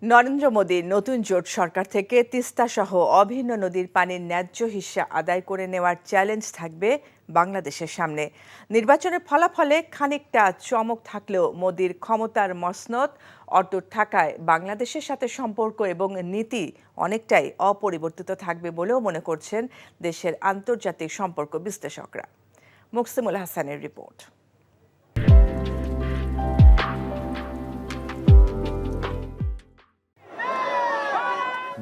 নরেন্দ্র মোদীর নতুন জোট সরকার থেকে তিস্তাসহ অভিন্ন নদীর পানির ন্যায্য হিস্সা আদায় করে নেওয়ার চ্যালেঞ্জ থাকবে বাংলাদেশের সামনে। নির্বাচনের ফলাফলে খানিকটা চমক থাকলেও মোদীর ক্ষমতার মসনদ অটুট থাকায় বাংলাদেশের সাথে সম্পর্ক এবং নীতি অনেকটাই অপরিবর্তিত থাকবে বলেও মনে করছেন দেশের আন্তর্জাতিক সম্পর্ক বিশ্লেষকরা। মুকসিমুল হাসানের রিপোর্ট।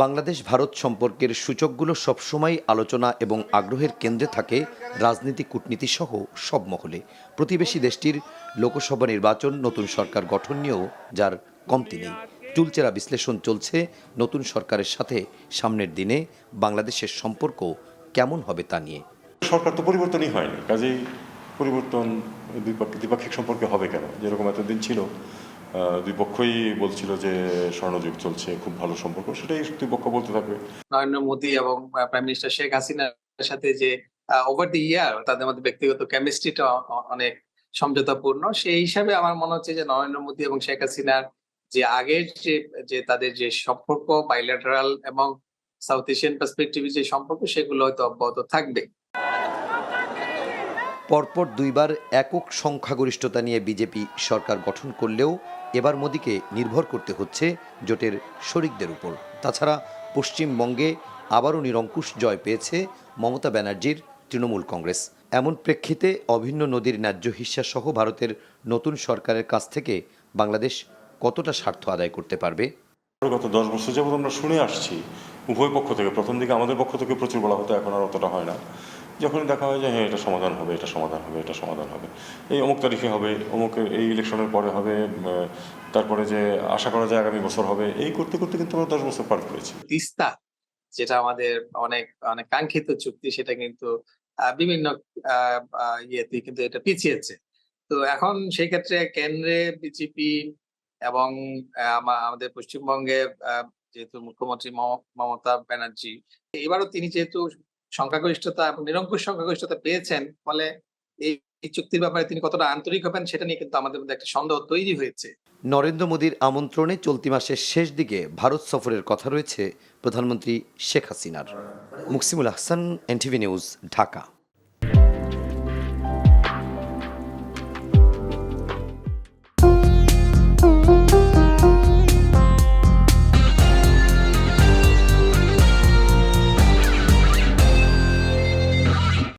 বাংলাদেশ ভারত সম্পর্কের সূচকগুলো সবসময় আলোচনা এবং আগ্রহের কেন্দ্রে থাকে রাজনীতি, কূটনীতি সহ সব মহলে। প্রতিবেশী দেশটির লোকসভা নির্বাচন, নতুন সরকার গঠন নিয়েও যার কমতি নেই। চুলচেরা বিশ্লেষণ চলছে নতুন সরকারের সাথে সামনের দিনে বাংলাদেশের সম্পর্ক কেমন হবে তা নিয়ে। সরকার তো পরিবর্তনই হয়নি, কাজেই পরিবর্তন দ্বিপাক্ষিক সম্পর্কে হবে কেন? যেরকম এতদিন ছিল, দুই পক্ষই বলছিল যে স্বর্ণযুগ চলছে, খুব ভালো সম্পর্ক, সেটাই দুই পক্ষ বলতে থাকবে। নরেন্দ্র মোদী এবং প্রাইম মিনিস্টার শেখ হাসিনার সাথে যে ওভার দি ইয়ার তাদের মধ্যে ব্যক্তিগত কেমিস্ট্রিটা অনেক সমঝোতাপূর্ণ। সেই হিসাবে আমার মনে হচ্ছে যে নরেন্দ্র মোদী এবং শেখ হাসিনার যে আগের যে তাদের যে সম্পর্ক বাইল্যাটারাল এবং সাউথ এশিয়ান পার্সপেক্টিভে যে সম্পর্ক, সেগুলো হয়তো অব্যাহত থাকবে। পরপর দুইবার একক সংখ্যাগরিষ্ঠতা নিয়ে বিজেপি সরকার গঠন করলেও এবার মোদীকে নির্ভর করতে হচ্ছে জোটের শরিকদের উপর। তাছাড়া পশ্চিমবঙ্গে আবারও নিরঙ্কুশ জয় পেয়েছে মমতা ব্যানার্জির তৃণমূল কংগ্রেস। এমন প্রেক্ষিতে অভিন্ন নদীর ন্যায্য হিস্সা সহ ভারতের নতুন সরকারের কাছ থেকে বাংলাদেশ কতটা স্বার্থ আদায় করতে পারবে? গত 10 বছর যাবত আমরা শুনে আসছি উভয় পক্ষ থেকে, প্রথম দিকে আমাদের পক্ষ থেকে প্রচুর বলা হতো, এখন আর অতটা হয় না। যখন দেখা হয় যে হ্যাঁ, এটা সমাধান হবে, এটা সমাধান হবে, এটা সমাধান হবে, এই অমুক তারিখে হবে, অমুকের এই ইলেকশনের পরে হবে, তারপরে যে আশা করা যায় আগামী বছর হবে, এই করতে করতে কিন্তু আমরা 10 বছর পার করেছি। তিস্তা যেটা আমাদের অনেক অনেক কাঙ্ক্ষিত চুক্তি, সেটা কিন্তু বিভিন্ন ইয়েতে কিন্তু এটা পিছিয়েছে। তো এখন সেই ক্ষেত্রে কেন্দ্রে বিজেপি এবং আমাদের পশ্চিমবঙ্গে যেহেতু মুখ্যমন্ত্রী মমতা ব্যানার্জি, এবারও তিনি যেহেতু সংখ্যাগরিষ্ঠতা এবং নিরঙ্কুশ সংখ্যাগরিষ্ঠতা পেয়েছেন, ফলে এই চুক্তির ব্যাপারে তিনি কতটা আন্তরিক হবেন সেটা নিয়ে কিন্তু আমাদের মধ্যে একটা সন্দেহ তৈরি হয়েছে। নরেন্দ্র মোদীর আমন্ত্রণে চলতি মাসের শেষ দিকে ভারত সফরের কথা রয়েছে প্রধানমন্ত্রী শেখ হাসিনার। Muksimul Hasan, NTV news, Dhaka.